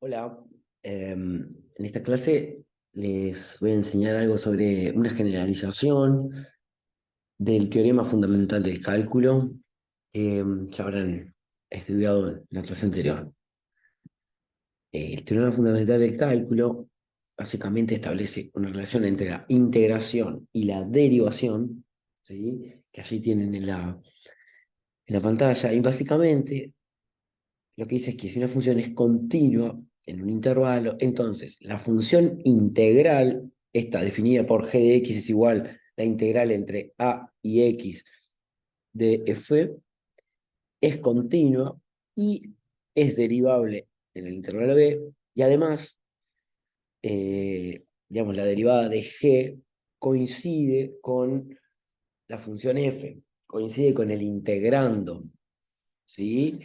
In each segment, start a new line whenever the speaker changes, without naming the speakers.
Hola, en esta clase les voy a enseñar algo sobre una generalización del teorema fundamental del cálculo que ya habrán estudiado en la clase anterior. El teorema fundamental del cálculo básicamente establece una relación entre la integración y la derivación, ¿sí? Que allí tienen en la pantalla, y básicamente lo que dice es que si una función es continua en un intervalo, entonces la función integral está definida por g de x es igual la integral entre a y x de f, es continua y es derivable en el intervalo b, y además, digamos, la derivada de g coincide con la función f, coincide con el integrando, ¿sí?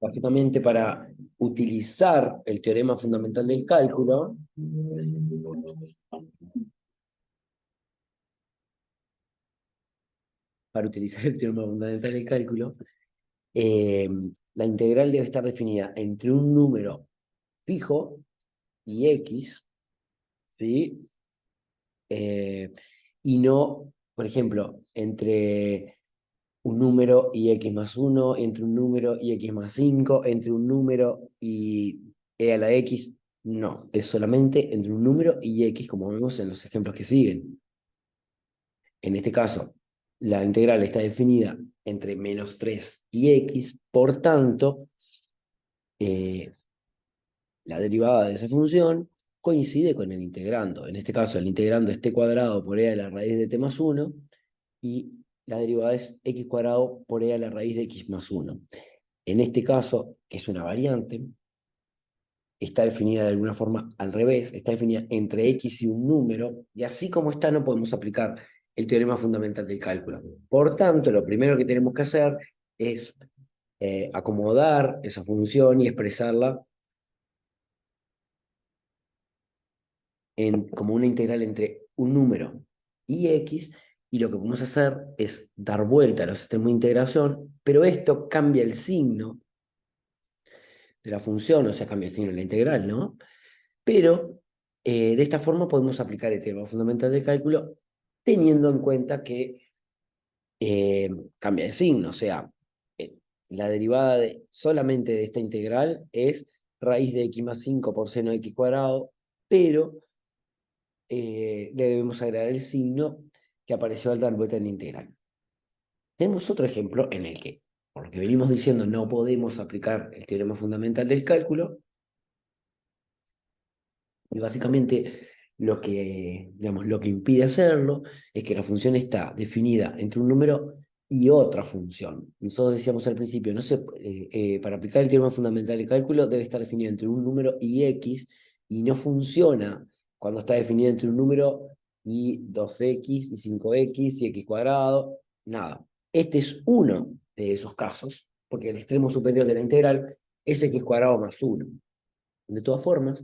Básicamente para utilizar el teorema fundamental del cálculo, para utilizar el teorema fundamental del cálculo, eh, la integral debe estar definida entre un número fijo y x, ¿sí? Eh, y no, por ejemplo, entre un número y x más 1, entre un número y x más 5, entre un número y e a la x. No, es solamente entre un número y x, como vemos en los ejemplos que siguen. En este caso, la integral está definida entre -3 y x, por tanto, eh, la derivada de esa función coincide con el integrando. En este caso, el integrando es t cuadrado por e a la raíz de t más 1, y la derivada es x cuadrado por e a la raíz de x más 1. En este caso, que es una variante, está definida de alguna forma al revés, está definida entre x y un número, y así como está no podemos aplicar el teorema fundamental del cálculo. Por tanto, lo primero que tenemos que hacer es acomodar esa función y expresarla como una integral entre un número y x, y lo que podemos hacer es dar vuelta a los sistemas de integración, pero esto cambia el signo de la función, o sea, cambia el signo de la integral, ¿no? Pero de esta forma podemos aplicar el teorema fundamental del cálculo teniendo en cuenta que eh, cambia de signo, o sea, eh, la derivada solamente de esta integral es raíz de x más 5 por seno de x cuadrado, pero le debemos agregar el signo que apareció al dar vuelta en la integral. Tenemos otro ejemplo en el que, por lo que venimos diciendo, no podemos aplicar el teorema fundamental del cálculo, y básicamente digamos, lo que impide hacerlo es que la función está definida entre un número y otra función. Nosotros decíamos al principio, no sé, para aplicar el teorema fundamental del cálculo debe estar definido entre un número y x, y no funciona cuando está definido entre un número y 2x y 5x y x cuadrado, nada. Este es uno de esos casos, porque el extremo superior de la integral es x cuadrado más 1. De todas formas,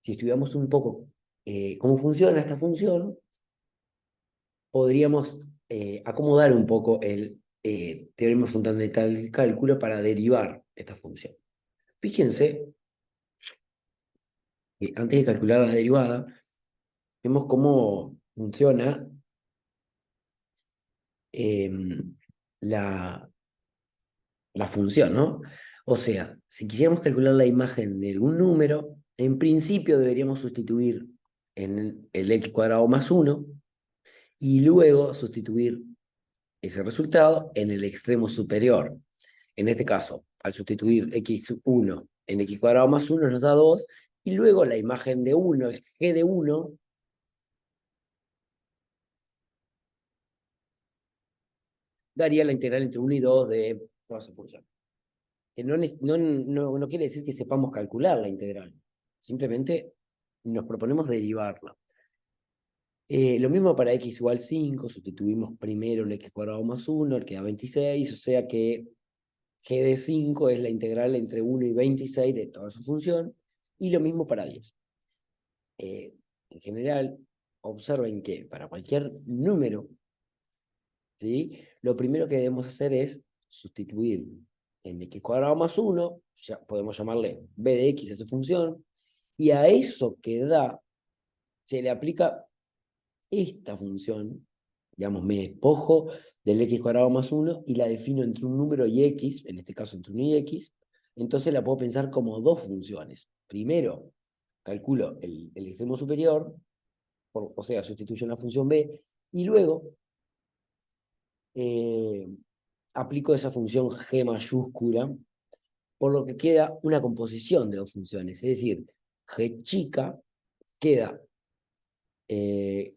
si estudiamos un poco cómo funciona esta función, podríamos acomodar un poco el teorema fundamental del cálculo para derivar esta función. Fíjense que antes de calcular la derivada, vemos cómo funciona eh, la, la función, ¿no? O sea, si quisiéramos calcular la imagen de algún número, en principio deberíamos sustituir en el x cuadrado más 1, y luego sustituir ese resultado en el extremo superior. En este caso, al sustituir x1 en x cuadrado más 1 nos da 2, y luego la imagen de 1, el g de 1, daría la integral entre 1 y 2 de toda esa función. Que no quiere decir que sepamos calcular la integral, simplemente nos proponemos derivarla. Lo mismo para x igual 5, sustituimos primero el x cuadrado más 1, el que da 26, o sea que g de 5 es la integral entre 1 y 26 de toda su función, y lo mismo para 10. En general, observen que para cualquier número ¿sí? Lo primero que debemos hacer es sustituir en x cuadrado más 1, ya podemos llamarle b de x a esa función, y a eso que da se le aplica esta función, digamos, me despojo del x cuadrado más 1 y la defino entre un número y x, en este caso entre 1 y x, entonces la puedo pensar como dos funciones. Primero, calculo el extremo superior, o sea, sustituyo una función b, y luego eh, aplico esa función g mayúscula, por lo que queda una composición de dos funciones, es decir, g chica queda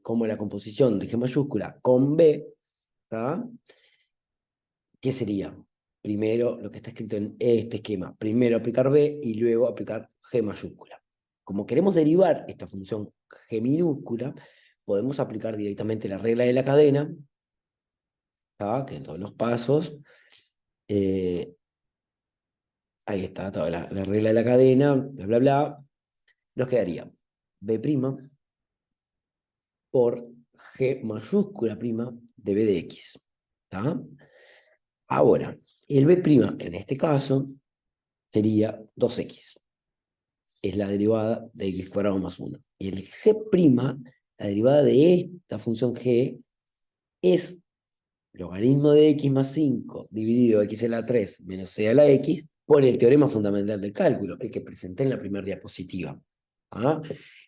como la composición de g mayúscula con b, ¿tá? ¿Qué sería? Primero, lo que está escrito en este esquema, primero aplicar b y luego aplicar g mayúscula. Como queremos derivar esta función g minúscula, podemos aplicar directamente la regla de la cadena, ¿tá? Que en todos los pasos, eh, ahí está, toda la regla de la cadena, bla, bla, bla, nos quedaría b' por g mayúscula prima de b de x, ¿tá? Ahora, el b' en este caso sería 2x, es la derivada de x cuadrado más 1. Y el g', la derivada de esta función g, es logaritmo de x más 5 dividido x a la 3 menos c a la x por el teorema fundamental del cálculo, el que presenté en la primera diapositiva. ¿Ah?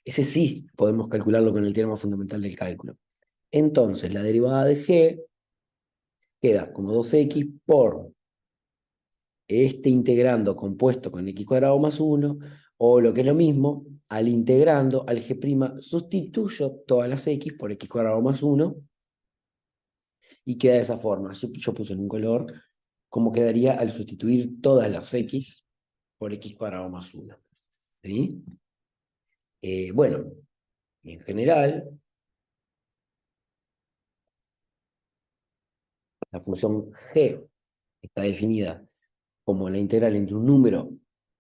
Ese sí podemos calcularlo con el teorema fundamental del cálculo. Entonces, la derivada de g queda como 2x por este integrando compuesto con x cuadrado más 1, o lo que es lo mismo, al integrando al g', sustituyo todas las x por x cuadrado más 1, y queda de esa forma. Yo puse en un color cómo quedaría al sustituir todas las x por x cuadrado más 1. ¿Sí? Bueno, en general, la función g está definida como la integral entre un número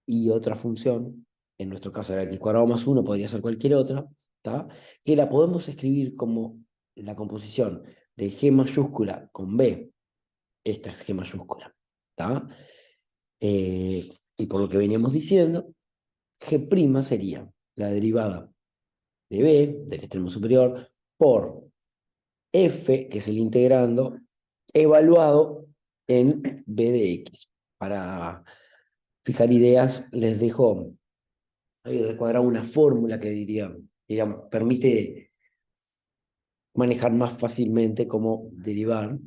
y otra función, en nuestro caso era x cuadrado más 1, podría ser cualquier otra, ¿tá? Que la podemos escribir como la composición de g mayúscula con b, esta es g mayúscula, ¿tá? Y por lo que veníamos diciendo, g' sería la derivada de b, del extremo superior, por f, que es el integrando, evaluado en b de x. Para fijar ideas, les dejo ahí del cuadrado una fórmula que diría, digamos, permite manejar más fácilmente cómo derivar.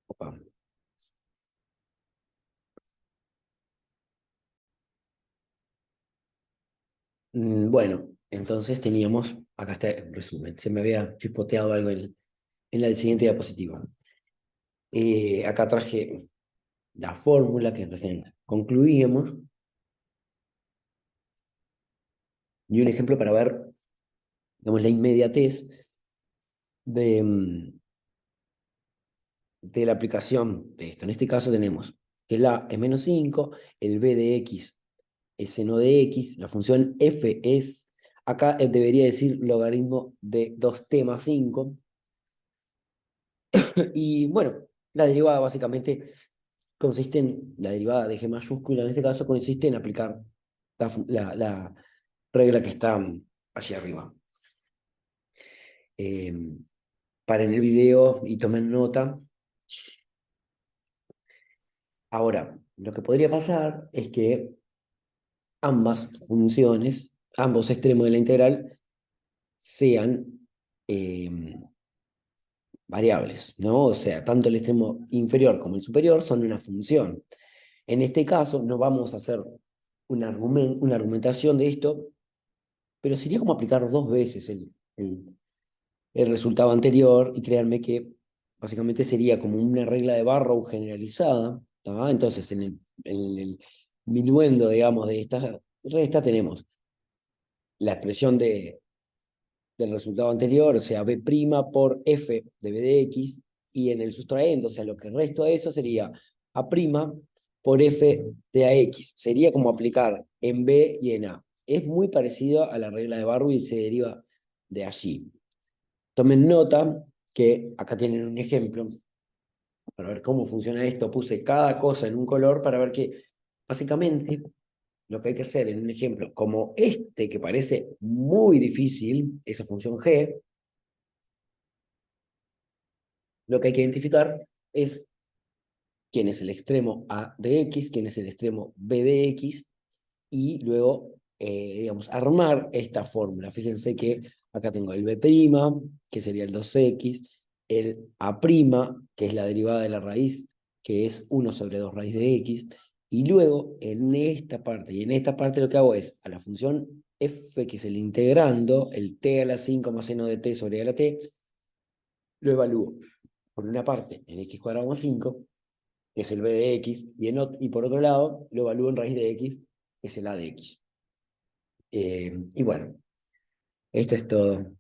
Opa. Bueno, entonces teníamos, acá está el resumen, se me había chispoteado algo en la siguiente diapositiva. Acá traje la fórmula que recién concluíamos y un ejemplo para ver, digamos, la inmediatez de, de la aplicación de esto. En este caso tenemos que la es menos 5, el b de x es seno de x, la función f es, acá debería decir logaritmo de 2t más 5, y bueno, la derivada básicamente consiste en, la derivada de g mayúscula en este caso consiste en aplicar la regla que está allí arriba. Eh, Paren el video y tomen nota. Ahora, lo que podría pasar es que ambas funciones, ambos extremos de la integral, sean eh, variables, ¿no? O sea, tanto el extremo inferior como el superior son una función. En este caso, no vamos a hacer una argumentación de esto, pero sería como aplicar dos veces el resultado anterior, y créanme que básicamente sería como una regla de Barrow generalizada, ¿tá? Entonces, en el minuendo, digamos, de esta resta tenemos la expresión del resultado anterior, o sea, b' por f de b de x, y en el sustraendo, o sea, lo que resto de eso sería a' por f de ax. Sería como aplicar en b y en a. Es muy parecido a la regla de Barrow y se deriva de allí. Tomen nota que acá tienen un ejemplo para ver cómo funciona esto. Puse cada cosa en un color para ver que básicamente lo que hay que hacer en un ejemplo como este, que parece muy difícil, esa función g, lo que hay que identificar es quién es el extremo a de x, quién es el extremo b de x, y luego, digamos, armar esta fórmula. Fíjense que acá tengo el b', que sería el 2x, el a', que es la derivada de la raíz, que es 1 sobre 2 raíz de x, y luego en esta parte, y en esta parte lo que hago es, a la función f, que es el integrando, el t a la 5 más seno de t sobre a la t, lo evalúo por una parte en x cuadrado más 5, que es el b de x, y por otro lado lo evalúo en raíz de x, que es el a de x. Y bueno, esto es todo.